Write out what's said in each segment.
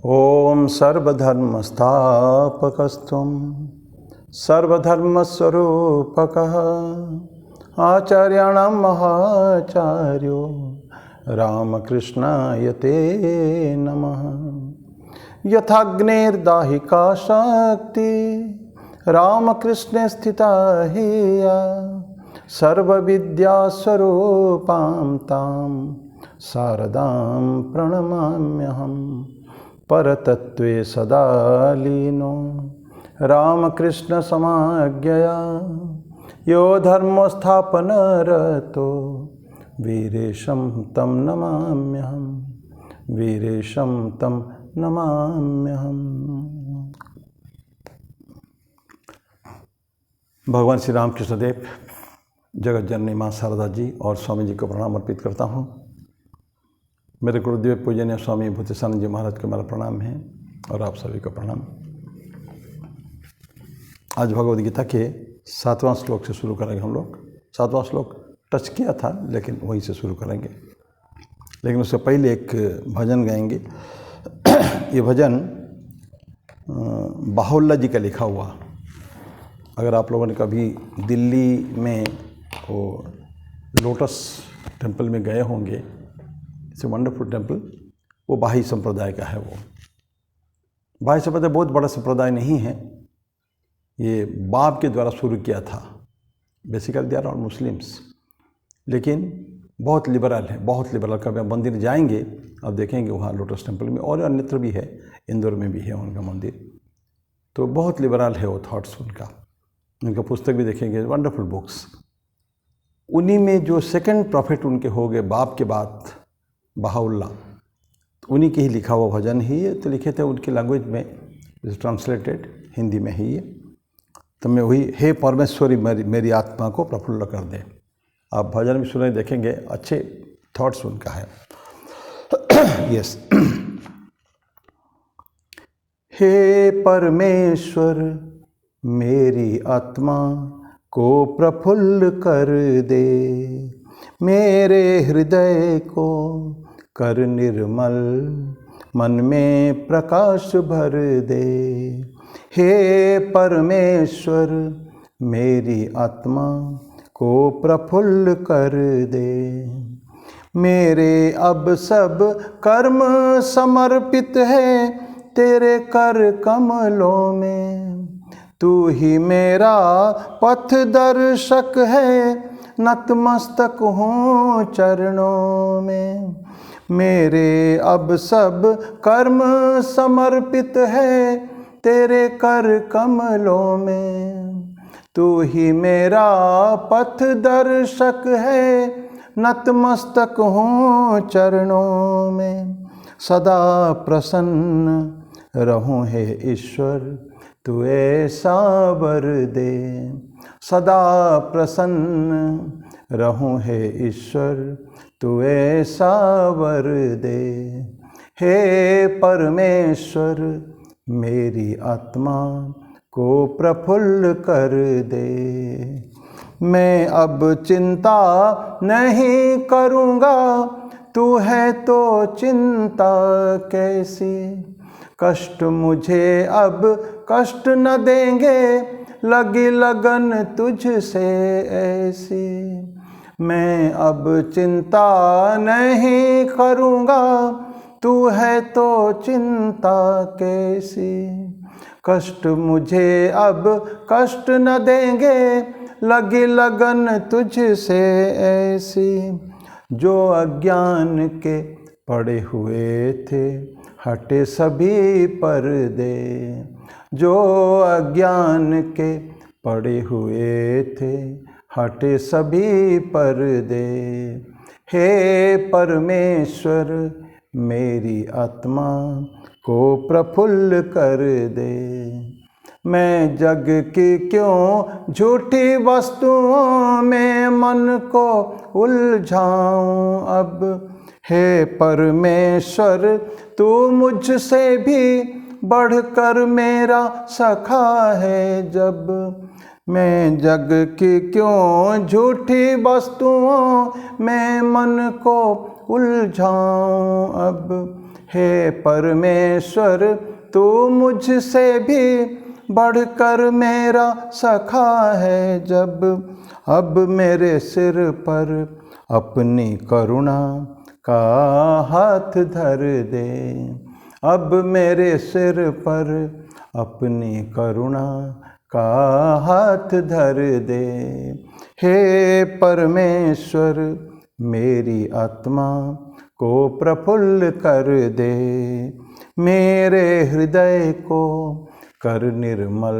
ओम सर्वधर्मस्थापकस्त्वं सर्वधर्मस्वरूपकः आचार्याणां महाचार्यो रामकृष्णाय ते नमः। यथाग्नेर्दाहिका शक्ति रामकृष्णे स्थिता हि या सर्वविद्यास्वरूपां तां शारदां प्रणमाम्यहम्। परतत्त्वे सदा लीनो रामकृष्ण समाज्ञया यो धर्मस्थापनरतो वीरेशं तं नमाम्यहम्। वीरेशं तं नमाम्यहम्। भगवान श्री रामकृष्ण देव, जगत जननी माँ शारदा जी और स्वामी जी को प्रणाम अर्पित करता हूँ। मेरे गुरुदेव पूजनीय स्वामी भूतेशानंद जी महाराज को मेरा प्रणाम है और आप सभी को प्रणाम। आज भगवद गीता के 7वां श्लोक से शुरू करेंगे हम लोग। 7वां श्लोक टच किया था लेकिन वहीं से शुरू करेंगे, लेकिन उससे पहले एक भजन गाएंगे। ये भजन बाहुल्ला जी का लिखा हुआ। अगर आप लोगों ने कभी दिल्ली में वो लोटस टेम्पल में गए होंगे, इट्स ए वंडरफुल टेम्पल, वो बाही संप्रदाय का है। वो बाही संप्रदाय बहुत बड़ा संप्रदाय नहीं है, ये बाप के द्वारा शुरू किया था। Basically they are all Muslims, लेकिन बहुत लिबरल है, बहुत लिबरल। कभी आप मंदिर जाएंगे आप देखेंगे वहाँ लोटस टेम्पल में, और अन्यत्र भी है, इंदौर में भी है उनका मंदिर। तो बहुत लिबरल है वो थॉट्स उनका। उनका पुस्तक भी देखेंगे, वंडरफुल बुक्स। उन्हीं में जो सेकंड प्रॉफिट उनके हो गए बाप के बाद, बाहुल्ला, तो उन्हीं के ही लिखा हुआ भजन ही है। तो लिखे थे उनकी लैंग्वेज में, ट्रांसलेटेड हिंदी में ही है। तो मैं वही, हे परमेश्वरी मेरी आत्मा को प्रफुल्ल कर दे। आप भजन भी सुने, देखेंगे अच्छे थॉट्स उनका है। यस। हे परमेश्वर मेरी आत्मा को प्रफुल्ल कर दे, मेरे हृदय को कर निर्मल, मन में प्रकाश भर दे। हे परमेश्वर मेरी आत्मा को प्रफुल्ल कर दे, मेरे अब सब कर्म समर्पित है तेरे कर कमलों में। तू ही मेरा पथ दर्शक है, नतमस्तक हूँ चरणों में। मेरे अब सब कर्म समर्पित है तेरे कर कमलों में। तू ही मेरा पथ दर्शक है, नतमस्तक हूँ चरणों में। सदा प्रसन्न रहूँ हे ईश्वर, तू ऐसा वर दे। सदा प्रसन्न रहूँ हे ईश्वर, तू ऐसा वर दे। हे परमेश्वर मेरी आत्मा को प्रफुल्ल कर दे। मैं अब चिंता नहीं करूँगा, तू है तो चिंता कैसी। कष्ट मुझे अब कष्ट न देंगे, लगी लगन तुझसे ऐसी। मैं अब चिंता नहीं करूँगा, तू है तो चिंता कैसी। कष्ट मुझे अब कष्ट न देंगे, लगी लगन तुझसे ऐसी। जो अज्ञान के पड़े हुए थे हटे सभी पर्दे। जो अज्ञान के पड़े हुए थे हटे सभी पर्दे। हे परमेश्वर मेरी आत्मा को प्रफुल्ल कर दे। मैं जग की क्यों झूठी वस्तुओं में मन को उलझाऊं अब। हे परमेश्वर तू मुझसे भी बढ़कर मेरा सखा है जब। मैं जग की क्यों झूठी वस्तुओं में मन को उलझाऊं अब। हे परमेश्वर तू मुझसे भी बढ़कर मेरा सखा है। जब अब मेरे सिर पर अपनी करुणा का हाथ धर दे, अब मेरे सिर पर अपनी करुणा का हाथ धर दे। हे परमेश्वर मेरी आत्मा को प्रफुल्ल कर दे, मेरे हृदय को कर निर्मल,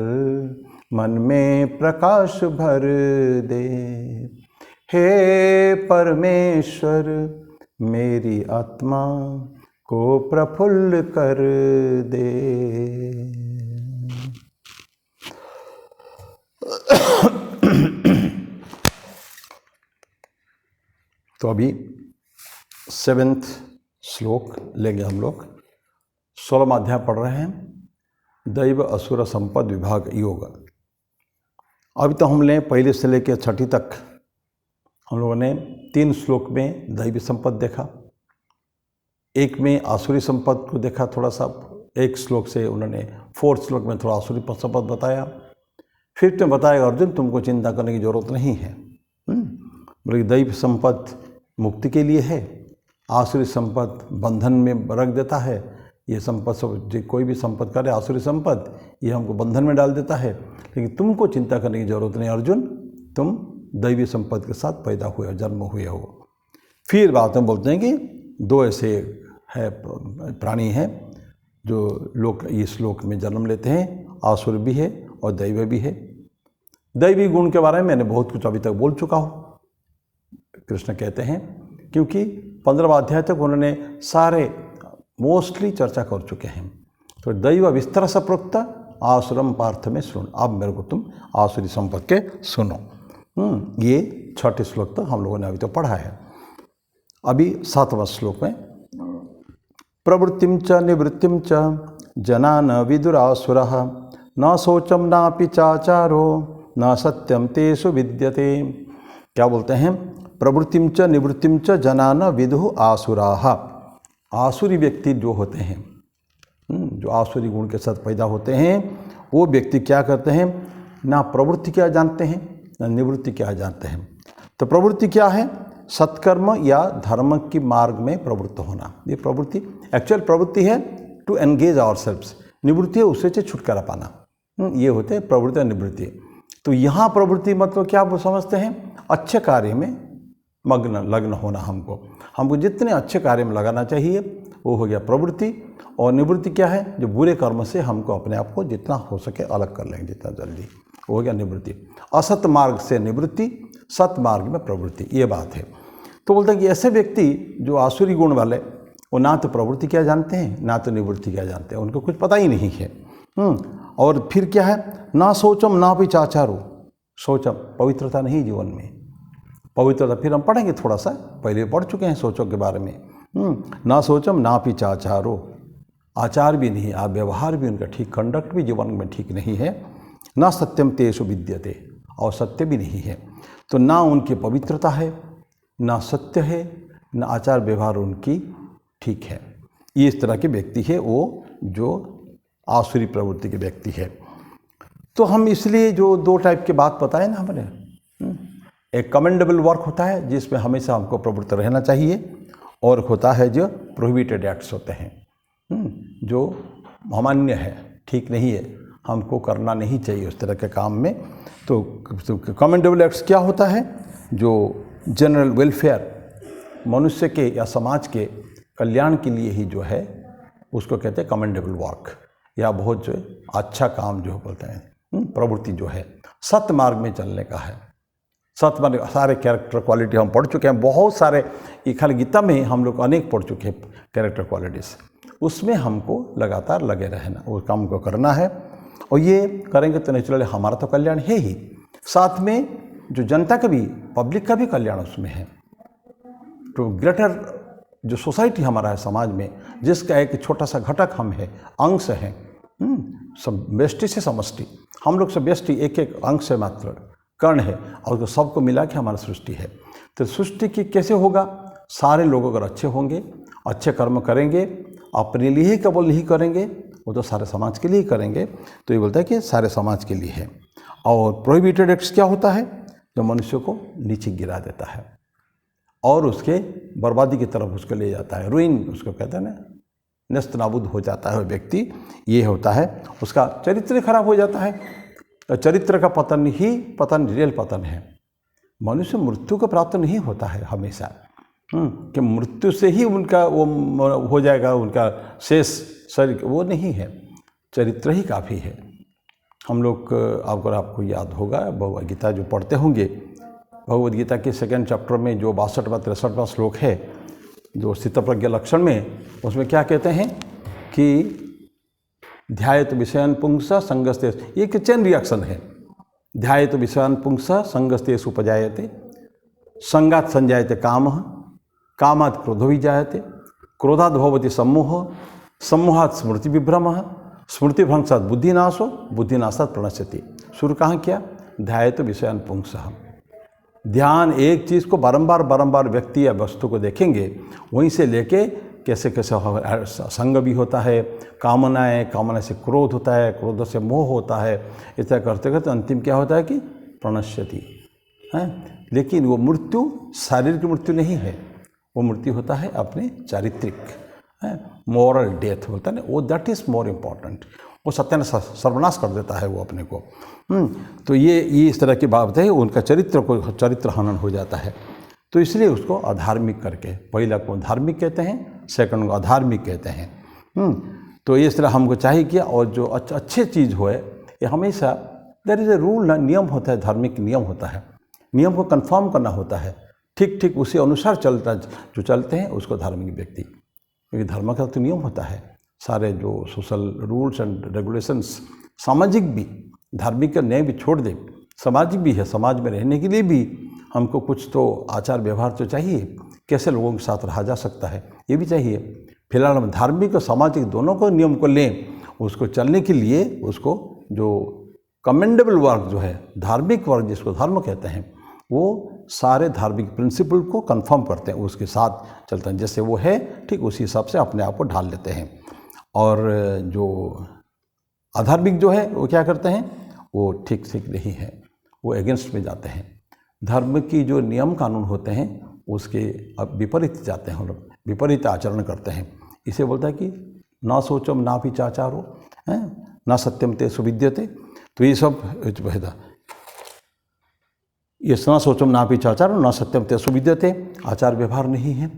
मन में प्रकाश भर दे। हे परमेश्वर मेरी आत्मा को प्रफुल्ल कर दे। तो अभी 7वां श्लोक लेंगे हम लोग। 16वां अध्याय पढ़ रहे हैं, दैव असुर संपद विभाग योग। अभी तो हम लें पहले से लेकर 6ठी तक हम लोगों ने 3 श्लोक में दैवी संपद देखा, एक में आसुरी संपद को देखा थोड़ा सा, एक श्लोक से उन्होंने 4th श्लोक में थोड़ा आसुरी संपद बताया। फिर तो बताया अर्जुन तुमको चिंता करने की जरूरत नहीं है, बल्कि दैव संपद मुक्ति के लिए है, आसुरी संपद बंधन में रख देता है। ये संपद सब कोई भी संपद करे, आसुरी संपद ये हमको बंधन में डाल देता है, लेकिन तुमको चिंता करने की जरूरत नहीं अर्जुन, तुम दैवी संपद के साथ पैदा हुए हो, जन्म हुए हो। फिर बात में बोलते हैं कि 2 ऐसे है प्राणी हैं जो लोग इस श्लोक में जन्म लेते हैं, आसुर भी है और दैव भी है। दैवी गुण के बारे में मैंने बहुत कुछ अभी तक बोल चुका हूँ, कृष्ण कहते हैं, क्योंकि 15वां अध्याय तक उन्होंने सारे मोस्टली चर्चा कर चुके हैं। तो दैव विस्तार से प्रोक्त आसुरम पार्थ में सुन, अब मेरे को तुम आसुरी संपद के सुनो। ये 6ठे श्लोक तक हम लोगों ने अभी तो पढ़ा है। अभी 7वां श्लोक में प्रवृत्तिम च निवृत्तिम च जनान विदुरासुरः न शोचम नापि चाचारो न सत्यम तेषु विद्यते। क्या बोलते हैं? प्रवृत्तिम च निवृत्तिम च जनान विदुः आसुराः। आसुरी व्यक्ति जो होते हैं, जो आसुरी गुण के साथ पैदा होते हैं, वो व्यक्ति क्या करते हैं? ना प्रवृत्ति क्या जानते हैं ना निवृत्ति क्या जानते हैं। तो प्रवृत्ति क्या है? सत्कर्म या धर्म की मार्ग में प्रवृत्त होना, ये प्रवृत्ति। एक्चुअल प्रवृत्ति है टू एंगेज आवरसेल्व्स, निवृत्ति है उससे से छुटकारा पाना। ये होते हैं प्रवृत्ति और निवृत्ति। तो यहाँ प्रवृत्ति मतलब क्या वो समझते हैं? अच्छे कार्य में लग्न होना। हमको जितने अच्छे कार्य में लगाना चाहिए वो हो गया प्रवृत्ति। और निवृत्ति क्या है? जो बुरे कर्म से हमको अपने आप को जितना हो सके अलग कर लेंगे जितना जल्दी, वो हो गया निवृत्ति। असत मार्ग से निवृत्ति, सत मार्ग में प्रवृत्ति, ये बात है। तो बोलते हैं कि ऐसे व्यक्ति जो आसुरी गुण वाले, वो ना तो प्रवृत्ति क्या जानते हैं ना तो निवृत्ति क्या जानते हैं, उनको कुछ पता ही नहीं है। और फिर क्या है? ना शौचम ना भी चाचारो। शौचम पवित्रता नहीं जीवन में, पवित्रता फिर हम पढ़ेंगे थोड़ा सा, पहले पढ़ चुके हैं शौचों के बारे में। ना शौचम ना भी चाचारो, आचार भी नहीं, व्यवहार भी उनका ठीक, कंडक्ट भी जीवन में ठीक नहीं है। ना सत्यम तेषु विद्यते, और सत्य भी नहीं है। तो ना उनकी पवित्रता है, ना सत्य है, ना आचार व्यवहार उनकी ठीक है। ये इस तरह के व्यक्ति है वो जो आसुरी प्रवृत्ति के व्यक्ति है। तो हम इसलिए जो 2 टाइप की बात बताए ना हमने, एक कमेंडेबल वर्क होता है जिसमें हमेशा हमको प्रवृत्त रहना चाहिए, और होता है जो प्रोहिबिटेड एक्ट्स होते हैं, जो अमान्य है, ठीक नहीं है, हमको करना नहीं चाहिए उस तरह के काम में। तो कमेंडेबल एक्ट्स क्या होता है? जो जनरल वेलफेयर, मनुष्य के या समाज के कल्याण के लिए ही जो है उसको कहते हैं कमेंडेबल वर्क, या बहुत जो अच्छा काम जो बोलते हैं। प्रवृत्ति जो है सत्य मार्ग में चलने का है। सत्य मार्ग सारे कैरेक्टर क्वालिटी हम पढ़ चुके हैं, बहुत सारे, ये खाली गीता में हम लोग अनेक पढ़ चुके हैं कैरेक्टर क्वालिटीज़। उसमें हमको लगातार लगे रहना, उस काम को करना है, और ये करेंगे तो नेचुरली हमारा तो कल्याण है ही, साथ में जो जनता का भी, पब्लिक का भी कल्याण उसमें है। तो ग्रेटर जो सोसाइटी हमारा है समाज में, जिसका एक छोटा सा घटक हम है, अंश है, सब व्यष्टि से समष्टि, हम लोग सब व्यष्टि एक एक अंश है, मात्र कर्ण है, और तो सबको मिला के हमारा सृष्टि है। तो सृष्टि की कैसे होगा? सारे लोग अगर अच्छे होंगे, अच्छे कर्म करेंगे, अपने लिए ही केवल नहीं करेंगे, वो तो सारे समाज के लिए ही करेंगे। तो ये बोलता है कि सारे समाज के लिए है। और प्रोहिबिटेड एक्ट्स क्या होता है? जो मनुष्य को नीचे गिरा देता है और उसके बर्बादी की तरफ उसको ले जाता है, रुइन उसको कहते हैं ना, नस्त नाबूद हो जाता है वो व्यक्ति। ये होता है, उसका चरित्र खराब हो जाता है। तो चरित्र का पतन ही पतन, रियल पतन है। मनुष्य मृत्यु को प्राप्त नहीं होता है हमेशा, कि मृत्यु से ही उनका वो हो जाएगा, उनका शेष शरीर, वो नहीं है। चरित्र ही काफ़ी है। हम लोग अगर आपको याद होगा, भगवद गीता जो पढ़ते होंगे, भगवद गीता के 2nd चैप्टर में जो 62वां 63वां श्लोक है, जो स्थितप्रज्ञ लक्षण में, उसमें क्या कहते हैं कि ध्यायत विषयान पुंसा संगस्ते, ये एक चैन रिएक्शन है। ध्यायत विषयान पुंसा संगस्तेषु उपजायते, संगात संजायते कामः, कामात् क्रोधो विजायते, क्रोधात् भवति सम्मोह, सम्मोहात् स्मृति विभ्रमः, स्मृति भ्रंशात् बुद्धिनाशो, बुद्धिनाशात् प्रणश्यति। शुरू कहाँ किया? ध्यायत विषयान पुंसः। ध्यान, एक चीज़ को बारंबार व्यक्ति या वस्तु को देखेंगे, वहीं से लेके कैसे कैसे संग भी होता है, कामना से क्रोध होता है, क्रोध से मोह होता है। इस तरह करते करते अंतिम क्या होता है कि प्रणश्यति है। लेकिन वो मृत्यु शारीरिक मृत्यु नहीं है, वो मृत्यु होता है अपने चारित्रिक, मॉरल डेथ होता है ना, वो दैट इज़ मोर इम्पॉर्टेंट। वो सत्यानाश, सर्वनाश कर देता है वो अपने को। तो ये इस तरह की बात है, उनका चरित्र हनन हो जाता है। तो इसलिए उसको अधार्मिक करके, पहला को धार्मिक कहते हैं, सेकंड को अधार्मिक कहते हैं। तो इस तरह हमको चाहिए कि, और जो अच्छे चीज़ हो ये हमेशा देयर इज़ ए रूल, नियम होता है, धार्मिक नियम होता है, नियम को कंफर्म करना होता है, ठीक उसी अनुसार जो चलते हैं उसको धार्मिक व्यक्ति, क्योंकि धर्म का तो नियम होता है। सारे जो सोशल रूल्स एंड रेगुलेशंस, सामाजिक भी, धार्मिक का न्याय भी छोड़ दे, सामाजिक भी है। समाज में रहने के लिए भी हमको कुछ तो आचार व्यवहार तो चाहिए, कैसे लोगों के साथ रहा जा सकता है ये भी चाहिए। फिलहाल हम धार्मिक और सामाजिक दोनों को नियम को लें, उसको चलने के लिए उसको जो कमेंडेबल वर्क जो है, धार्मिक वर्क जिसको धर्म कहते हैं, वो सारे धार्मिक प्रिंसिपल को कंफर्म करते हैं, उसके साथ चलते हैं। जैसे वो है ठीक उसी हिसाब से अपने आप को ढाल लेते हैं। और जो अधार्मिक जो है वो क्या करते हैं, वो ठीक नहीं है, वो अगेंस्ट में जाते हैं। धर्म की जो नियम कानून होते हैं उसके अब विपरीत जाते हैं, हम लोग विपरीत आचरण करते हैं। इसे बोलता है कि ना सोचम ना भी चाचारो, ना सत्यम ते सुविद्यते। तो ये सब भेदा, ये ना सोचम ना भी चाचारो ना सत्यम ते सुविद्यते, आचार व्यवहार नहीं है।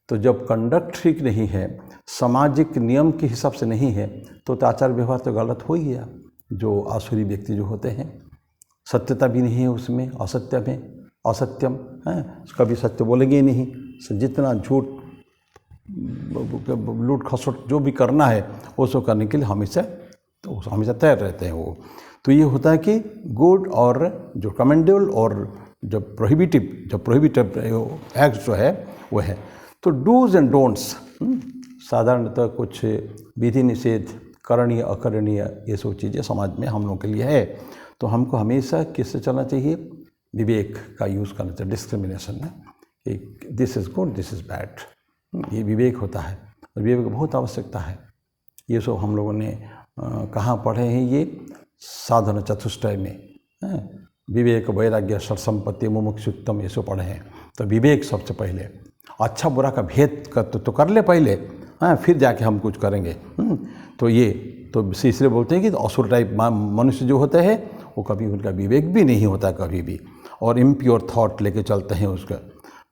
तो जब कंडक्ट ठीक नहीं है, सामाजिक नियम के हिसाब से नहीं है, तो आचार व्यवहार तो गलत हो ही गया। जो आसुरी व्यक्ति जो होते हैं, सत्यता भी नहीं है उसमें, असत्य में असत्यम है, कभी सत्य बोलेंगे ही नहीं। जितना झूठ लूट खसोट जो भी करना है वो सब करने के लिए हमेशा तैयार रहते हैं वो। तो ये होता है कि गुड और जो कमेंडेबल और जो प्रोहिबिटिव एक्ट जो है वो है। तो डूज एंड डोंट्स, साधारणतः कुछ विधि निषेध, करणीय अकरणीय, ये सब चीज़ें समाज में हम लोगों के लिए है। तो हमको हमेशा किससे चलना चाहिए? विवेक का यूज़ करना चाहिए। डिस्क्रिमिनेशन में कि this is good, this is bad, ये विवेक होता है और विवेक बहुत आवश्यकता है। ये सब हम लोगों ने कहाँ पढ़े हैं? ये साधन चतुष्टय में विवेक वैराग्य षट संपत्ति मुमुक्षुत्तम ये सब पढ़े हैं। तो विवेक सबसे पहले, अच्छा बुरा का भेद कर ले पहले, फिर जाके हम कुछ करेंगे। तो ये तो इसलिए बोलते हैं कि असुर टाइप मनुष्य जो होते हैं वो कभी उनका विवेक भी नहीं होता कभी भी, और इम्प्योर थॉट लेके चलते हैं उसका।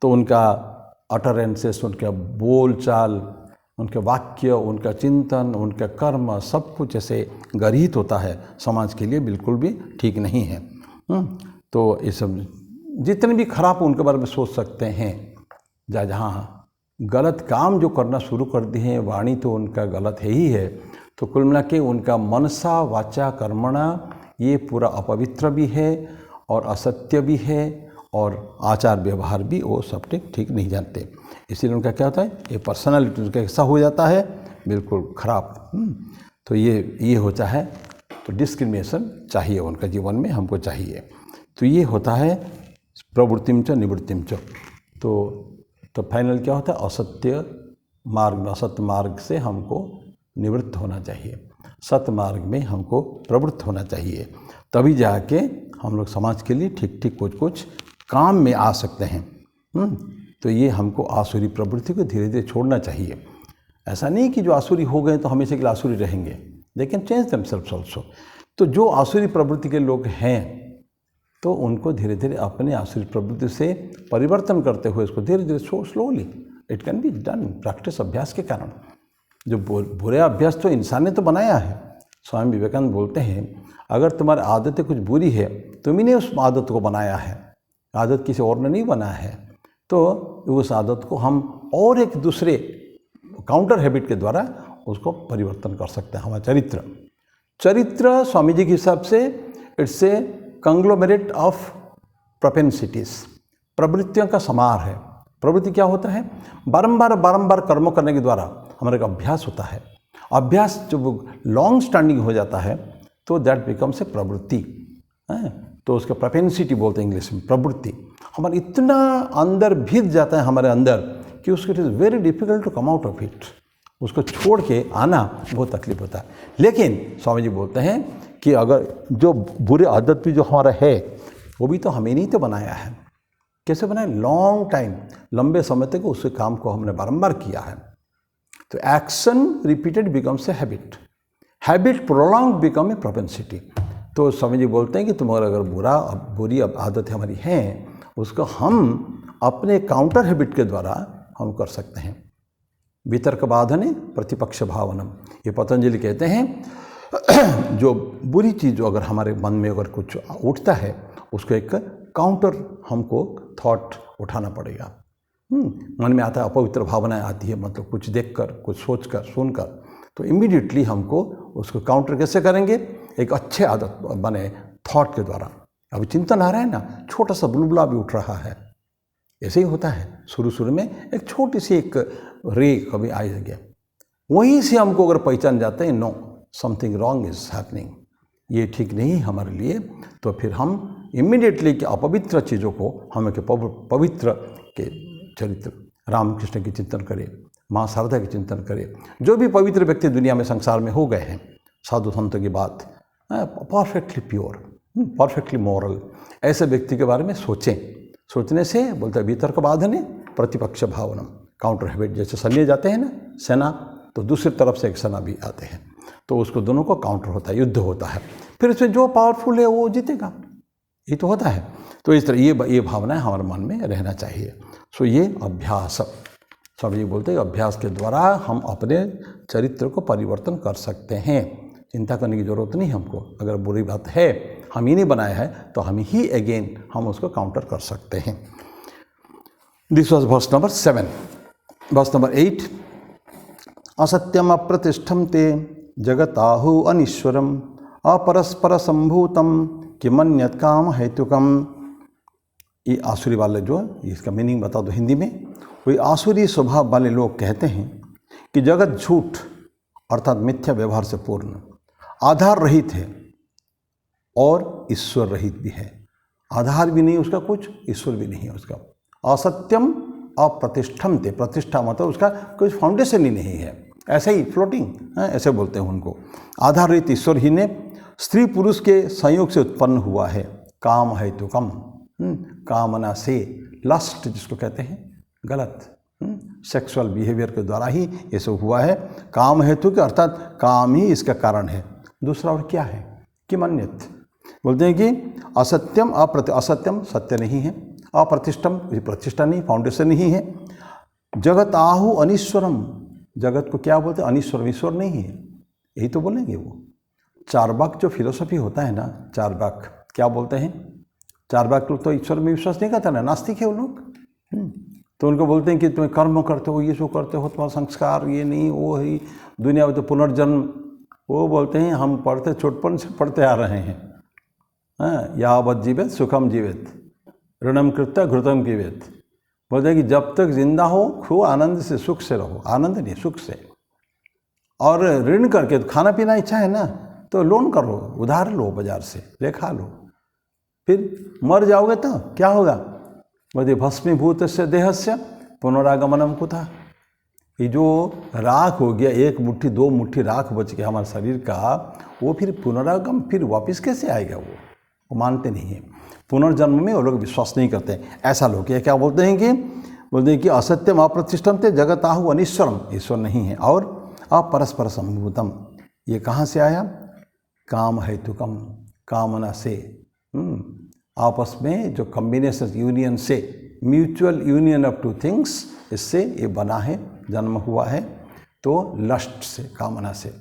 तो उनका अटरेंसेस, उनका बोल चाल, उनके वाक्य, उनका चिंतन, उनका कर्म, सब कुछ ऐसे गर्हित होता है, समाज के लिए बिल्कुल भी ठीक नहीं है। तो ये सब जितने भी खराब उनके बारे में सोच सकते हैं, जहाँ गलत काम जो करना शुरू कर दिए हैं, वाणी तो उनका गलत है ही है। तो कुल मिला के उनका मनसा वाचा कर्मणा ये पूरा अपवित्र भी है और असत्य भी है, और आचार व्यवहार भी वो सब ठीक नहीं जानते। इसीलिए उनका क्या होता है, ये पर्सनालिटी उनका ऐसा हो जाता है बिल्कुल खराब। तो ये होता है। तो डिस्क्रिमिनेशन चाहिए उनका जीवन में, हमको चाहिए। तो ये होता है प्रवृत्तिम च निवृत्तिम च। तो फाइनल क्या होता है? असत्य मार्ग में, असत्य मार्ग से हमको निवृत्त होना चाहिए, सत्य मार्ग में हमको प्रवृत्त होना चाहिए, तभी जाके हम लोग समाज के लिए ठीक ठीक कुछ कुछ काम में आ सकते हैं। तो ये हमको आसुरी प्रवृत्ति को धीरे धीरे छोड़ना चाहिए। ऐसा नहीं कि जो आसुरी हो गए तो हमेशा के लिए आसुरी रहेंगे, they can change themselves also. तो जो आसुरी प्रवृत्ति के लोग हैं तो उनको धीरे धीरे अपने आसुरी प्रवृत्ति से परिवर्तन करते हुए इसको धीरे धीरे slowly it can be done, practice, अभ्यास के कारण। जो बुरे अभ्यास तो इंसान ने तो बनाया है। स्वामी विवेकानंद बोलते हैं अगर तुम्हारी आदतें कुछ बुरी है, तुम्ही ने उस आदत को बनाया है, आदत किसी और ने नहीं बनाया है, तो उस आदत को हम और एक दूसरे काउंटर हैबिट के द्वारा उसको परिवर्तन कर सकते हैं। हमारा चरित्र स्वामी जी के हिसाब से इट्स ए कंग्लोमेरेट ऑफ प्रोपेंसिटीज, प्रवृत्तियों का समार है। प्रवृत्ति क्या होता है? बारंबार कर्मों करने के द्वारा हमारे का अभ्यास होता है। अभ्यास जब लॉन्ग स्टैंडिंग हो जाता है तो दैट बिकम्स ए प्रवृत्ति, तो उसका प्रोपेंसिटी बोलते हैं इंग्लिश में, प्रवृत्ति। हमारे इतना अंदर भीत जाता है हमारे अंदर कि उसको it is very difficult to come out of it. उसको छोड़ के आना बहुत तकलीफ होता है। लेकिन स्वामी जी बोलते हैं कि अगर जो बुरी आदत भी जो हमारा है वो भी तो हमें नहीं तो बनाया है। कैसे बनाया? लॉन्ग टाइम, लंबे समय तक उस काम को हमने बारंबार किया है। तो action repeated becomes a habit, habit prolong become a propensity. तो स्वामी जी बोलते हैं कि तुम्हारा अगर बुरी आदतें हमारी हैं उसको हम अपने काउंटर हैबिट के द्वारा हम कर सकते हैं। वितर्क बाधने प्रतिपक्ष भावनम, ये पतंजलि कहते हैं जो बुरी चीज़ जो अगर हमारे मन में अगर कुछ उठता है उसको एक काउंटर हमको थॉट उठाना पड़ेगा। मन में आता है अपवित्र भावनाएं आती है, मतलब कुछ देखकर, कुछ सोचकर, सुनकर, तो इमीडिएटली हमको उसको काउंटर कैसे करेंगे? एक अच्छे आदत बने थॉट के द्वारा। अभी चिंतन आ रहा है ना, छोटा सा बुलबुला भी उठ रहा है, ऐसे ही होता है। शुरू में एक छोटी सी एक रे कभी आ गया, वहीं से हमको अगर पहचान जाते हैं know something wrong is happening, ये ठीक नहीं हमारे लिए, तो फिर हम इमीडिएटली कि अपवित्र चीज़ों को हमें के पवित्र के चरित्र रामकृष्ण की चिंतन करें, माँ शारदा की चिंतन करें। जो भी पवित्र व्यक्ति दुनिया में संसार में हो गए हैं, साधु संतों की बात, परफेक्टली प्योर, परफेक्टली मॉरल, ऐसे व्यक्ति के बारे में सोचें। सोचने से बोलते हैं वितर्क बाधने प्रतिपक्ष भावनम, काउंटर हैबिट। जैसे सैन्य जाते हैं ना सेना, तो दूसरी तरफ से एक सेना भी आते हैं, तो उसको दोनों को काउंटर होता है, युद्ध होता है, फिर इसमें जो पावरफुल है वो जीतेगा, ये तो होता है। तो इस तरह ये भावनाएं हमारे मन में रहना चाहिए। सो ये अभ्यास, स्वामी जी बोलते हैं अभ्यास के द्वारा हम अपने चरित्र को परिवर्तन कर सकते हैं। चिंता करने की जरूरत नहीं हमको। अगर बुरी बात है, हम ही नहीं बनाया है, तो हम ही अगेन हम उसको काउंटर कर सकते हैं। This was verse number 7। Verse number 8, असत्यम अप्रतिष्ठम ते जगताहु अनीश्वरम अपरस्पर संभूतम किमन्यत काम हेतुकम। ये आसुरी वाले जो, इसका मीनिंग बता दो हिंदी में। वही आसुरी स्वभाव वाले लोग कहते हैं कि जगत झूठ अर्थात मिथ्या व्यवहार से पूर्ण, आधार रहित है और ईश्वर रहित भी है। आधार भी नहीं उसका कुछ, ईश्वर भी नहीं है उसका। असत्यम अप्रतिष्ठम थे, प्रतिष्ठा मतलब उसका कोई फाउंडेशन ही नहीं है, ऐसे ही फ्लोटिंग, ऐसे बोलते हैं उनको। आधार रहित ईश्वर ही ने स्त्री पुरुष के संयोग से उत्पन्न हुआ है। काम हेतुकम, कामना से, लस्ट जिसको कहते हैं, गलत सेक्सुअल बिहेवियर के द्वारा ही ये सब हुआ है। काम हेतु के अर्थात काम ही इसका कारण है। दूसरा और क्या है? किमन्यत, बोलते हैं कि असत्यम असत्यम सत्य नहीं है, अप्रतिष्ठम प्रतिष्ठा नहीं, फाउंडेशन नहीं है। जगत आहु अनीश्वरम, जगत को क्या बोलते हैं? अनीश्वर, ईश्वर नहीं है, यही तो बोलेंगे वो। चारवाक जो फिलोसफी होता है ना, चारवाक क्या बोलते हैं? चारवाक लोग तो ईश्वर में विश्वास नहीं करते ना, नास्तिक है वो लोग। तो उनको बोलते हैं कि तुम्हें कर्म करते हो, ये जो करते हो, तुम्हारा संस्कार ये नहीं, वो है दुनिया में तो पुनर्जन्म। वो बोलते हैं हम पढ़ते छोटपन से पढ़ते आ रहे हैं, यावत जीवित सुखम जीवित ऋणम कृत्य घृतम जीवित। बोलते हैं कि जब तक जिंदा हो खूब आनंद से, सुख से रहो, आनंद नहीं सुख से। और ऋण करके तो खाना पीना इच्छा है ना, तो लोन करो, उधार लो, बाजार से ले खा लो, फिर मर जाओगे तो क्या होगा? बोलते भस्मीभूत से देहस्य पुनरागमनम कुतः। ये जो राख हो गया, 1 मुट्ठी 2 मुट्ठी राख बच गया हमारे शरीर का, वो फिर पुनरागम फिर वापस कैसे आएगा? वो मानते नहीं हैं। पुनर्जन्म में वो लोग विश्वास नहीं करते। ऐसा लोग ये क्या बोलते हैं कि असत्यम अप्रतिष्ठम ते जगत आहु अनिश्वरम, ईश्वर नहीं है, और अपरस्पर संभूतम। ये कहाँ से आया? काम हेतुकम, कामना से, आपस में जो कॉम्बिनेशन यूनियन से, म्यूचुअल यूनियन ऑफ 2 थिंग्स, इससे ये बना है, जन्म हुआ है। तो लस्ट से, कामना से,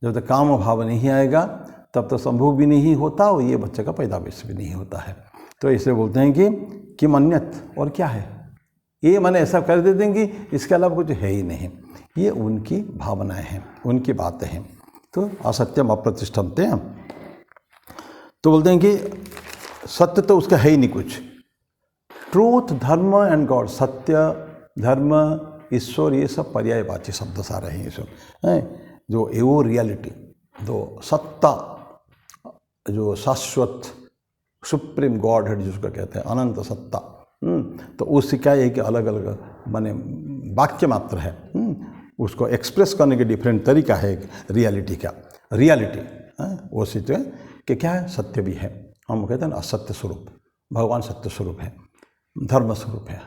जब तक काम भाव नहीं आएगा तब तो संभोग भी नहीं होता और ये बच्चे का पैदाइश भी नहीं होता है। तो इसलिए बोलते हैं कि मन्यत, और क्या है ये, मैंने ऐसा कर देते हैं कि इसके अलावा कुछ है ही नहीं। ये उनकी भावनाएं हैं, उनकी बातें हैं। तो असत्यम अप्रतिष्ठम थे, तो बोलते हैं कि सत्य तो उसका है ही नहीं कुछ। ट्रूथ, धर्म एंड गॉड, सत्य, धर्म, ईश्वर, ये सब पर्यायवाची शब्द सारे हैं। ईश्वर है जो एवो रियलिटी, जो सत्ता, जो शाश्वत सुप्रीम गॉड हेड जिसको कहते हैं, अनंत सत्ता। तो उससे क्या है कि अलग अलग माने वाक्य मात्र है, उसको एक्सप्रेस करने के डिफरेंट तरीका है रियलिटी का। रियलिटी वो चीज़ है कि क्या है, सत्य भी है। हम कहते हैं ना असत्य स्वरूप, भगवान सत्य स्वरूप है, धर्म स्वरूप है,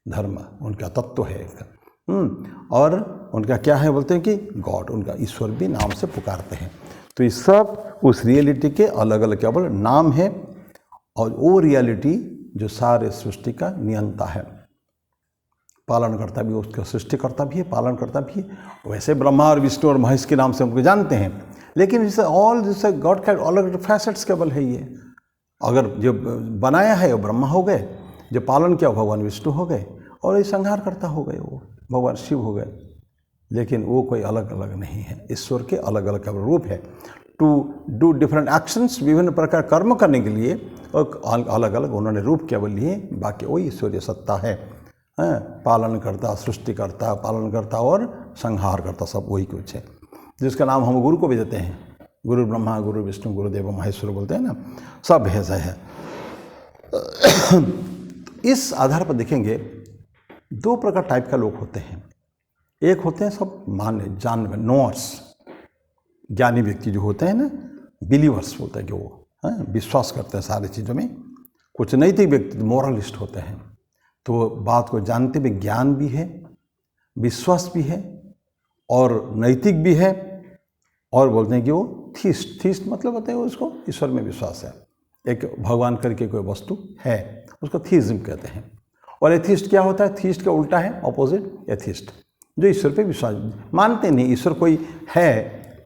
धर्म उनका तत्व है एक। और उनका क्या है, बोलते हैं कि गॉड, उनका ईश्वर भी नाम से पुकारते हैं। तो ये सब उस रियलिटी के अलग अलग क्या बोल नाम है, और वो रियलिटी जो सारे सृष्टि का नियंता है, पालनकर्ता भी, उसका सृष्टिकर्ता भी है, पालनकर्ता भी है। वैसे ब्रह्मा और विष्णु और महेश के नाम से हमको जानते हैं, लेकिन जैसे ऑल जैसे गॉड का अलग फैसेट्स केवल है ये। अगर जो बनाया है वो ब्रह्मा हो गए, जो पालन किया भगवान विष्णु हो गए, और ये संहार करता हो गए वो भगवान शिव हो गए। लेकिन वो कोई अलग अलग नहीं है, ईश्वर के अलग अलग रूप है। टू डू डिफरेंट एक्शंस, विभिन्न प्रकार कर्म करने के लिए और अलग अलग उन्होंने रूप केवल लिए, बाकी वही ईश्वरीय सत्ता है। पालन करता, सृष्टि करता, पालन करता और संहार करता, सब वही कुछ है, जिसका नाम हम गुरु को भी देते हैं। गुरु ब्रह्मा, गुरु विष्णु, गुरुदेव महेश्वर बोलते हैं ना, सब ऐसा है। इस आधार पर देखेंगे 2 प्रकार टाइप का लोग होते हैं। एक होते हैं सब माने जानने, नोअर्स, ज्ञानी व्यक्ति जो होते हैं ना, बिलीवर्स बोलते हैं कि वो विश्वास करते हैं सारी चीज़ों में। कुछ नैतिक व्यक्ति मोरलिस्ट होते हैं, तो बात को जानते भी, ज्ञान भी है, विश्वास भी है और नैतिक भी है, और बोलते हैं कि वो थीस्ट। थीस्ट मतलब होता है उसको ईश्वर में विश्वास है, एक भगवान करके कोई वस्तु है, उसको थीज्म कहते हैं। और एथिस्ट क्या होता है? थीस्ट का उल्टा है, ऑपोजिट एथिस्ट, जो ईश्वर पे विश्वास मानते नहीं, ईश्वर कोई है,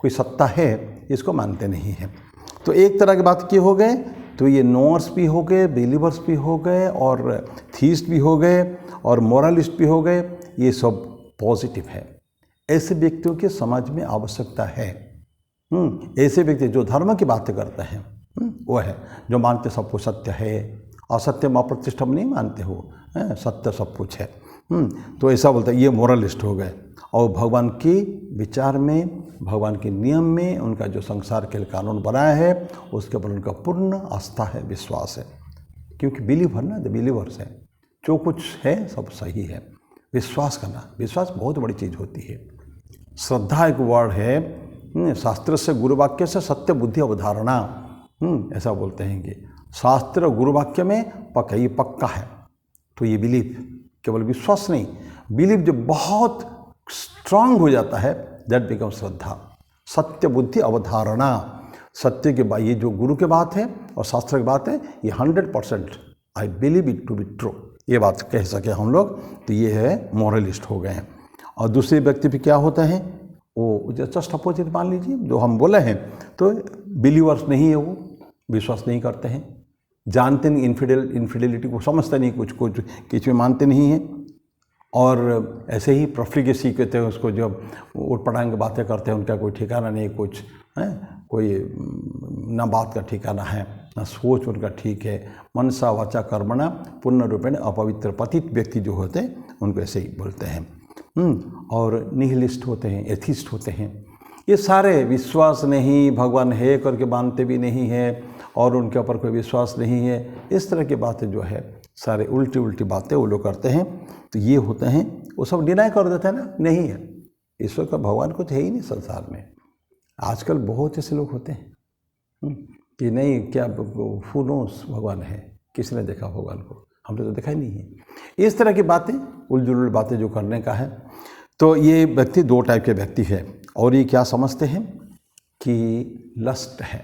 कोई सत्ता है, इसको मानते नहीं है। तो एक तरह की बात किए हो गए, तो ये नोअर्स भी हो गए, बिलीवर्स भी हो गए, और थीस्ट भी हो गए, और मोरलिस्ट भी हो गए। ये सब पॉजिटिव है। ऐसे व्यक्तियों की समाज में आवश्यकता है। ऐसे व्यक्ति जो धर्म की बातें करते हैं, वो है जो मानते सब कुछ सत्य है, असत्यम अप्रतिष्ठम नहीं मानते हो, सत्य सब कुछ है। तो ऐसा बोलते हैं, ये मोरलिस्ट हो गए। और भगवान की विचार में, भगवान के नियम में, उनका जो संसार के लिए कानून बनाया है, उसके ऊपर उनका पूर्ण आस्था है, विश्वास है। क्योंकि बिलीवर ना, द बिलीवर्स है, जो कुछ है सब सही है। विश्वास करना, विश्वास बहुत बड़ी चीज़ होती है। श्रद्धा एक वर्ड है, शास्त्र से गुरुवाक्य से सत्य बुद्धि अवधारणा, ऐसा बोलते हैं कि शास्त्र गुरुवाक्य में पक्का, ये पक्का है। तो ये बिलीव, केवल विश्वास नहीं, बिलीव जो बहुत स्ट्रांग हो जाता है, दैट बिकम श्रद्धा। सत्य बुद्धि अवधारणा, सत्य के ये जो गुरु के बात है और शास्त्र की बात है, ये 100% I believe it to be true, ये बात कह सके हम लोग, तो ये है मोरलिस्ट हो गए हैं। और दूसरे व्यक्ति भी क्या होता है, वो जस्ट अपोजिट मान लीजिए, जो हम बोले हैं, तो बिलीवर्स नहीं है, वो विश्वास नहीं करते हैं, जानते नहीं, इनफिडेलिटी को समझते नहीं, कुछ में मानते नहीं हैं। और ऐसे ही प्रोफिगेसी कहते हैं उसको, जब उठ पटांग बातें करते हैं, उनका कोई ठिकाना नहीं, कुछ है, कोई ना बात का ठिकाना है, ना सोच उनका ठीक है। मनसा वाचा कर्मणा पूर्ण रूपेण अपवित्र, पतित व्यक्ति जो होते हैं उनको ऐसे ही बोलते हैं। और निहिलिस्ट होते हैं, एथिस्ट होते हैं। ये सारे विश्वास नहीं, भगवान है करके मानते भी नहीं है, और उनके ऊपर कोई विश्वास नहीं है, इस तरह की बातें जो है, सारे उल्टी बातें वो लोग करते हैं। तो ये होते हैं वो सब डिनाई कर देते हैं ना, नहीं है ईश्वर का, भगवान कुछ है ही नहीं संसार में। आजकल बहुत ऐसे लोग होते हैं कि नहीं, क्या हू नोस भगवान है, किसने देखा भगवान को, हमने तो देखा ही नहीं है। इस तरह की बातें, उलझुल बातें जो करने का है। तो ये व्यक्ति दो टाइप के व्यक्ति है। और ये क्या समझते हैं कि लस्ट है,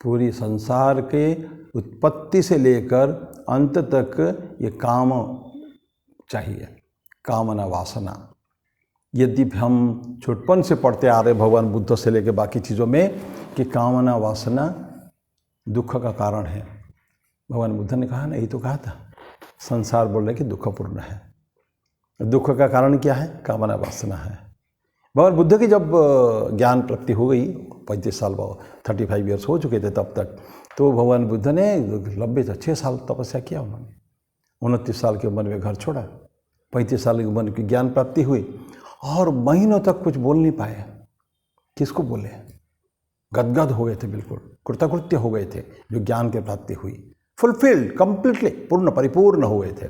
पूरी संसार के उत्पत्ति से लेकर अंत तक ये काम चाहिए, कामना वासना। यदि हम छुटपन से पढ़ते आ रहे भगवान बुद्ध से लेकर बाकी चीज़ों में कि कामना वासना दुख का कारण है, भगवान बुद्ध ने कहा ना, यही तो कहा था, संसार बोल रहे कि दुखपूर्ण है। दुख का कारण क्या है? कामना वासना है। भगवान बुद्ध की जब ज्ञान प्राप्ति हो गई, 35 साल 35 ईयर्स हो चुके थे तब तक, तो भगवान बुद्ध ने 6 साल तपस्या किया। उन्होंने 29 साल की उम्र में घर छोड़ा, 35 साल की उम्र की ज्ञान प्राप्ति हुई और महीनों तक कुछ बोल नहीं पाए। किसको बोले? गदगद हो गए थे, बिल्कुल कृतकृत्य हो गए थे जो ज्ञान की प्राप्ति हुई, फुलफिल्ड, कंप्लीटली पूर्ण परिपूर्ण हो गए थे।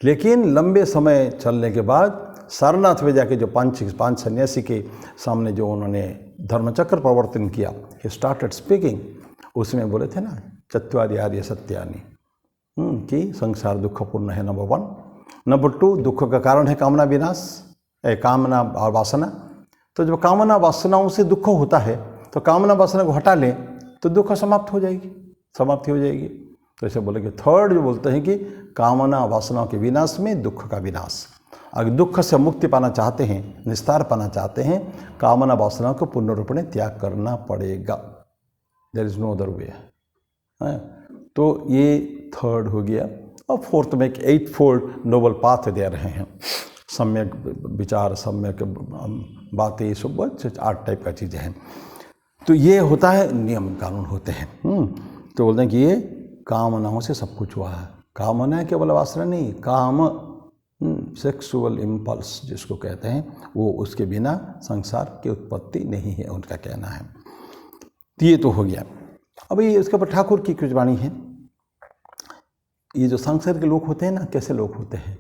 लेकिन लंबे समय चलने के बाद सारनाथ में जाके जो पांच सन्यासी के सामने जो उन्होंने धर्मचक्र प्रवर्तन किया, ही स्टार्टेड स्पीकिंग, उसमें बोले थे ना, चत्वारि आर्य सत्यानि, कि संसार दुखपूर्ण है, नंबर 1। नंबर 2, दुख का कारण है कामना विनाश, कामना और वासना। तो जब कामना वासनाओं से दुख होता है तो कामना वासना को हटा लें तो दुख समाप्ति हो जाएगी। तो ऐसे बोले कि थर्ड जो बोलते हैं कि कामना वासनाओं के विनाश में दुख का विनाश। अगर दुख से मुक्ति पाना चाहते हैं, निस्तार पाना चाहते हैं, कामना वासनाओं को पूर्ण रूप में त्याग करना पड़ेगा। There is no other way. तो ये थर्ड हो गया। और फोर्थ में एक 8 फोल्ड नोबल पाथ दे रहे हैं, सम्यक विचार, सम्यक बातें, सब 8 टाइप का चीज़ें हैं। तो ये होता है, नियम कानून होते हैं। तो बोलते हैं कि ये कामनाओं से सब कुछ हुआ है। कामना है केवल वासना नहीं, काम, सेक्सुअल इम्पल्स जिसको कहते हैं, वो उसके बिना संसार की उत्पत्ति नहीं है, उनका कहना है। तो ये तो हो गया। अब ये इसके ऊपर ठाकुर की कुछ वाणी है। ये जो संसार के लोग होते हैं ना, कैसे लोग होते हैं,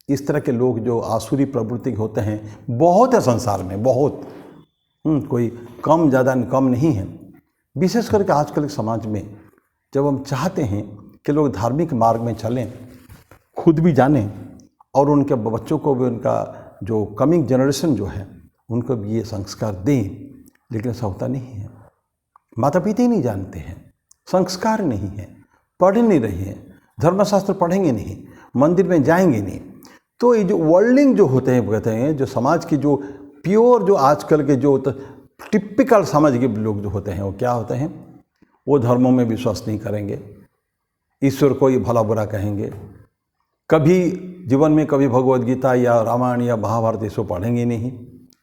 इस तरह के लोग जो आसुरी प्रवृत्ति के होते हैं, बहुत है संसार में, बहुत। कोई कम ज़्यादा कम नहीं है। विशेष करके आजकल के समाज में जब हम चाहते हैं कि लोग धार्मिक मार्ग में चलें, खुद भी जानें और उनके बच्चों को भी, उनका जो कमिंग जनरेशन जो है, उनको भी ये संस्कार दें, लेकिन ऐसा होता नहीं है। माता पिता ही नहीं जानते हैं, संस्कार नहीं है, पढ़ नहीं रहे हैं, धर्मशास्त्र पढ़ेंगे नहीं, मंदिर में जाएंगे नहीं। तो ये जो वर्ल्डिंग जो होते हैं, कहते हैं जो समाज की जो प्योर, जो आजकल के जो टिपिकल समाज के लोग जो होते हैं, वो क्या होते हैं, वो धर्मों में विश्वास नहीं करेंगे, ईश्वर को ये भला बुरा कहेंगे, कभी जीवन में कभी भगवद गीता या रामायण या महाभारत इसको पढ़ेंगे नहीं।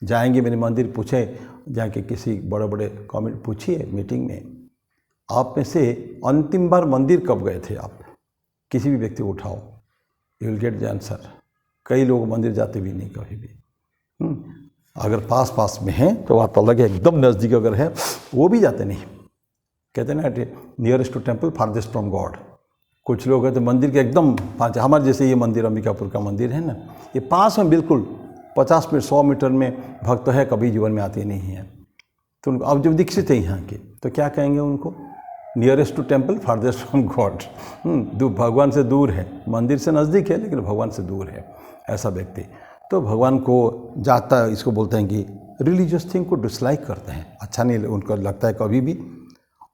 जाएंगे मेरे मंदिर, पूछे जाके किसी बड़े बड़े कमेंट पूछिए मीटिंग में, आप में से अंतिम बार मंदिर कब गए थे आप, किसी भी व्यक्ति को उठाओ, you will get the answer. कई लोग मंदिर जाते भी नहीं कभी भी। अगर पास में हैं तो बात अलग है, एकदम नज़दीक अगर है वो भी जाते नहीं। कहते हैं ना, nearest to temple farthest from God. कुछ लोग हैं तो मंदिर के एकदम पास, हमारे जैसे ये मंदिर अंबिकापुर का मंदिर है ना, ये पास में बिल्कुल 50 मीटर 100 मीटर में भक्त है, कभी जीवन में आते नहीं हैं। तो उनको अब जब दीक्षित है यहाँ के, तो क्या कहेंगे उनको, nearest to temple farthest from God. भगवान से दूर है, मंदिर से नज़दीक है लेकिन भगवान से दूर है, ऐसा व्यक्ति। तो भगवान को जाता, इसको बोलते हैं कि रिलीजियस थिंग को डिसलाइक करते हैं, अच्छा नहीं उनको लगता है कभी भी।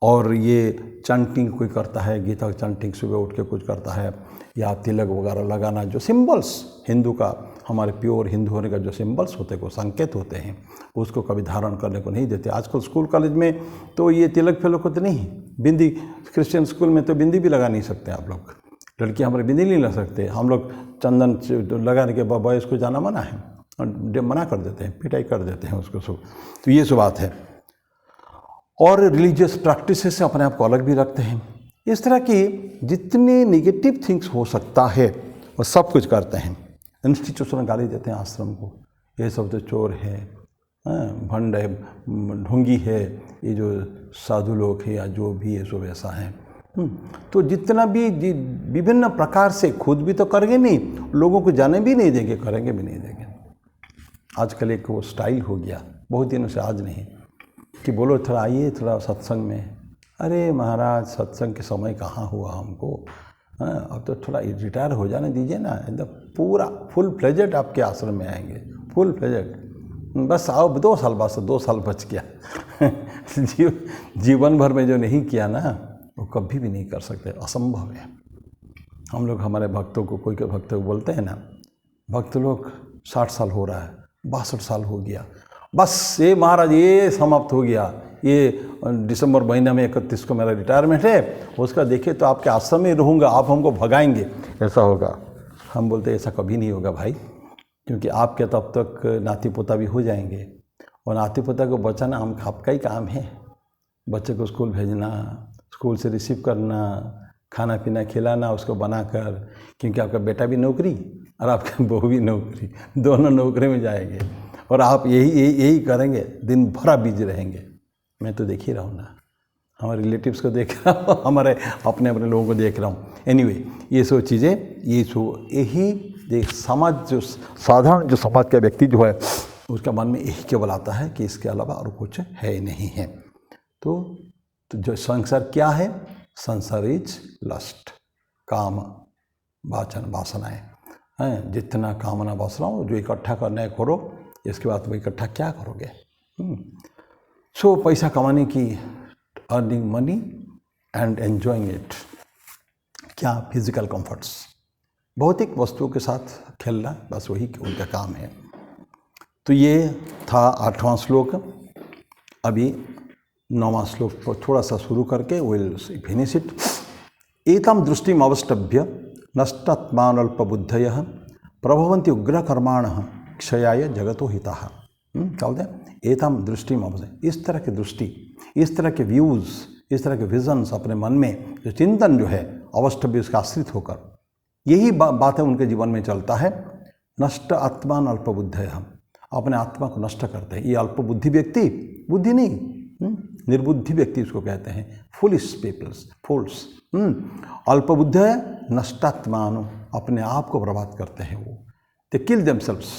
और ये चैंटिंग कोई करता है, गीता चैंटिंग सुबह उठ के कुछ करता है, या तिलक वगैरह लगाना, जो सिंबल्स हिंदू का, हमारे प्योर हिंदू होने का जो सिंबल्स होते हैं, वो संकेत होते हैं, उसको कभी धारण करने को नहीं देते। आजकल स्कूल कॉलेज में तो ये तिलक फेलो को तो नहीं, बिंदी, क्रिश्चियन स्कूल में तो बिंदी भी लगा नहीं सकते आप लोग, लड़कियाँ हमारे बिंदी नहीं लगा सकते। हम लोग चंदन लगाने के बाद बॉयज़ को जाना मना है, मना कर देते हैं, पिटाई कर देते हैं उसको सब। तो ये सब बात है। और रिलीजियस प्रैक्टिसेस से अपने आप को अलग भी रखते हैं। इस तरह की जितने नेगेटिव थिंग्स हो सकता है वो सब कुछ करते हैं। इंस्टीट्यूशन गाली देते हैं आश्रम को, ये सब तो चोर है, भंड है, ढोंगी है, ये जो साधु लोग हैं या जो भी है सब ऐसा है। तो जितना भी विभिन्न प्रकार से खुद भी तो करेंगे नहीं, लोगों को जाने भी नहीं देंगे, करेंगे भी नहीं देंगे। आजकल एक वो स्टाइल हो गया, बहुत दिनों से, आज नहीं, कि बोलो थोड़ा आइए थोड़ा सत्संग में। अरे महाराज, सत्संग के समय कहाँ हुआ हमको, अब तो थोड़ा रिटायर हो जाने दीजिए ना, एकदम पूरा फुल फ्लेजेड आपके आश्रम में आएंगे, फुल फ्लेजेड। बस आओ, 2 साल बाद, 2 साल बच गया। जीवन भर में जो नहीं किया ना, वो कभी भी नहीं कर सकते, असंभव है। हम लोग हमारे भक्तों को, कोई के भक्तों को बोलते हैं ना, भक्त लोग 60 साल हो रहा है, 62 साल हो गया, बस ये महाराज ये समाप्त हो गया, ये दिसंबर महीना में 31 को मेरा रिटायरमेंट है, उसका देखिए तो आपके आश्रम में रहूँगा, आप हमको भगाएंगे, ऐसा होगा। हम बोलते ऐसा कभी नहीं होगा भाई, क्योंकि आपके तब तक नाती पोता भी हो जाएंगे, और नाती पोता को बचाना हम आपका ही काम है। बच्चे को स्कूल भेजना, स्कूल से रिसीव करना, खाना पीना खिलाना उसको बनाकर, क्योंकि आपका बेटा भी नौकरी और आपका बहू भी नौकरी, दोनों नौकरी में जाएंगे, और आप यही करेंगे, दिन भर आप बिजी रहेंगे। मैं तो देख ही रहा हूँ ना, हमारे रिलेटिव्स को देख रहा हूँ, हमारे अपने लोगों को देख रहा हूँ। एनीवे, ये सब चीज़ें, यही समाज, जो साधारण जो समाज का व्यक्ति जो है, उसका मन में यही केवल आता है कि इसके अलावा और कुछ है ही नहीं है। तो जो संसार क्या है? संसार इज लस्ट, काम, वाचन, वासनाएं हैं। जितना कामना वासना हो, जो इकट्ठा करना है करो, इसके बाद वो इकट्ठा क्या करोगे? सो पैसा कमाने की, earning money and enjoying it, क्या फिजिकल कंफर्ट्स, भौतिक वस्तुओं के साथ खेलना, बस वही उनका काम है। तो ये था 8वां श्लोक। अभी 9वां श्लोक को थोड़ा सा शुरू करके विल फिनिश इट। एतां दृष्टिम अवष्टभ्य नष्टात्मानल्पबुद्धयः प्रभवन्ति उग्रकर्माणः क्षयाय जगतो हिताः। क्या बोलते हैं? एतां दृष्टिम अवष्टभ्य, इस तरह की दृष्टि, इस तरह के व्यूज़, इस तरह के विजन्स अपने मन में, जो चिंतन जो है अवष्टभ्य, उसका आश्रित होकर यही बातें उनके जीवन में चलता है। नष्ट आत्मान अल्पबुद्धयः, अपने आत्मा को नष्ट करते हैं। ये अल्पबुद्धि व्यक्ति, बुद्धि नहीं, निर्बुद्धि व्यक्ति उसको कहते हैं, फुलिश पीपल्स, फूल्स। अल्पबुद्ध नष्टात्मानो, अपने आप को बर्बाद करते हैं वो। दे किल देमसेल्व्स,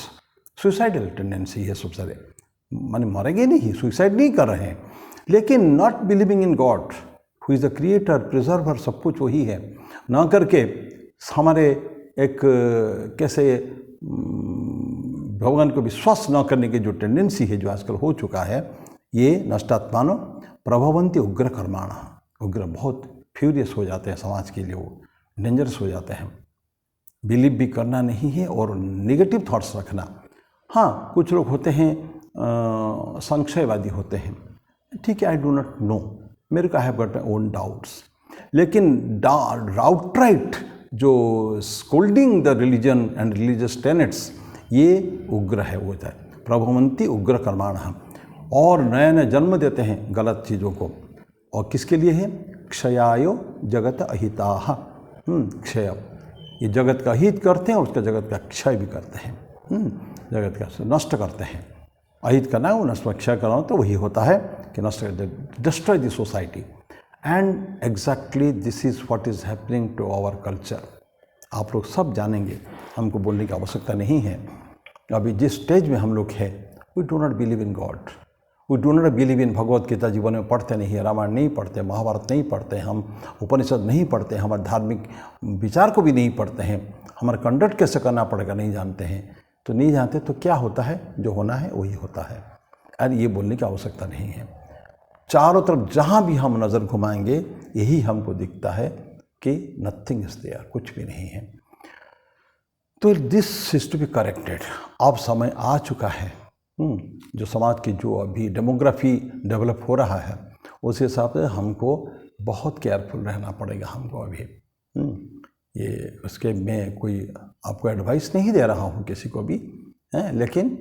सुसाइडल टेंडेंसी है सब सारे, माने मरेंगे नहीं, सुसाइड नहीं कर रहे हैं, लेकिन not believing in God who is the creator, preserver, सब कुछ वही है, ना करके हमारे एक कैसे भगवान को विश्वास न करने की जो टेंडेंसी है, जो आजकल हो चुका है, ये नष्टात्मानो प्रभवन्ति उग्र कर्माण, उग्र, बहुत फ्यूरियस हो जाते हैं समाज के लिए, वो डेंजरस हो जाते हैं। बिलीव भी करना नहीं है और नेगेटिव थॉट्स रखना। हाँ, कुछ लोग होते हैं संशयवादी होते हैं, ठीक है, आई डू नॉट नो, मेरे को I have got my own doubts, लेकिन आउटराइट जो scolding the religion and religious tenets, ये उग्र है, वो होता है प्रभवन्ति उग्र कर्माण, और नया नया जन्म देते हैं गलत चीज़ों को। और किसके लिए है? क्षयायो जगत अहिताः, क्षय, ये जगत का हित करते हैं और उसका जगत का क्षय भी करते हैं, जगत का नष्ट करते हैं। अहित करना है, वो नष्ट, क्षय करना, तो वही होता है कि नष्ट, destroy the society. And exactly this is what is happening to our culture. आप लोग सब जानेंगे, हमको बोलने की आवश्यकता नहीं है। अभी जिस स्टेज में हम लोग हैं, we do not believe in God, we do not believe in Bhagavad Gita, जीवन में पढ़ते नहीं, रामायण नहीं पढ़ते, महाभारत नहीं पढ़ते, हम उपनिषद नहीं पढ़ते, हमारे धार्मिक विचार को भी नहीं पढ़ते हैं, हमारा कंडक्ट कैसे करना पड़ेगा नहीं जानते हैं। तो नहीं जानते तो क्या होता है? जो होना है वही होता है, और ये बोलने की आवश्यकता नहीं है। चारों तरफ जहाँ भी हम नज़र घुमाएंगे, यही हमको दिखता है कि नथिंग इज देयर, कुछ भी नहीं है। तो this is to be corrected. अब समय आ चुका है, जो समाज की जो अभी डेमोग्राफी डेवलप हो रहा है, उस हिसाब से हमको बहुत केयरफुल रहना पड़ेगा हमको अभी। ये उसके मैं कोई आपको एडवाइस नहीं दे रहा हूँ किसी को भी, लेकिन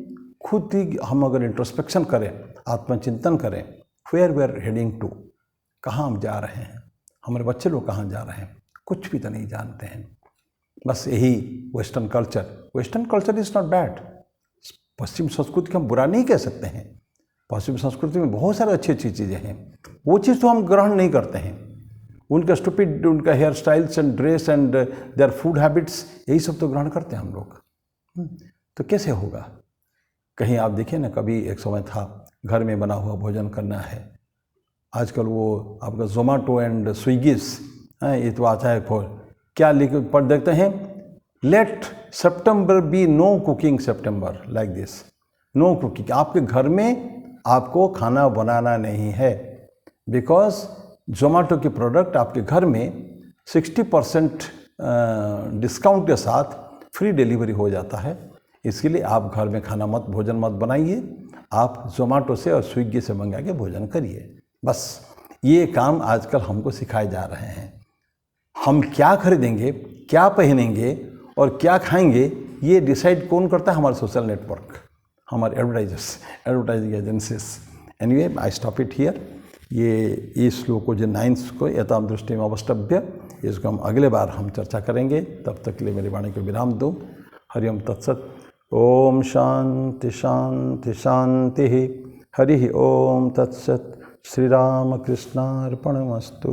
खुद ही हम अगर इंट्रोस्पेक्शन करें, आत्मचिंतन करें, where we are heading to, कहाँ हम जा रहे हैं, हमारे बच्चे लोग कहाँ जा रहे हैं, कुछ भी तो नहीं जानते हैं। बस यही western culture is not bad. पश्चिम संस्कृति को हम बुरा नहीं कह सकते हैं, पश्चिम संस्कृति में बहुत सारी अच्छी अच्छी चीज़ें हैं, वो चीज़ तो हम ग्रहण नहीं करते हैं। उनका स्टूपिड, उनका hair styles and dress and their food habits, यही सब तो ग्रहण करते हैं हम लोग। तो कैसे होगा? कहीं आप देखिए ना, कभी एक समय था घर में बना हुआ भोजन करना है, आजकल वो आपका जोमेटो एंड स्विगीज ये तो आता है, क्या लिख पढ़ देखते हैं, let September be no cooking September, like this, no cooking. आपके घर में आपको खाना बनाना नहीं है, बिकॉज जोमेटो के प्रोडक्ट आपके घर में 60% डिस्काउंट के साथ फ्री डिलीवरी हो जाता है। इसके लिए आप घर में खाना मत, भोजन मत बनाइए, आप जोमेटो से और स्विगी से मंगा के भोजन करिए। बस ये काम आजकल हमको सिखाए जा रहे हैं। हम क्या खरीदेंगे, क्या पहनेंगे और क्या खाएंगे, ये डिसाइड कौन करता है? हमारे सोशल नेटवर्क, हमारे advertising agencies. Anyway, I stop it here. ये श्लोक को, जो 9 को, एताम दृष्टि में अवष्टभ्य, इसको हम अगले बार हम चर्चा करेंगे। तब तक के लिए मेरी वाणी को विराम दूँ। हरिओम तत्सत। ओम शांति शांति शांति। हरि ओम तत्सत। श्री राम कृष्णार्पणमस्तु।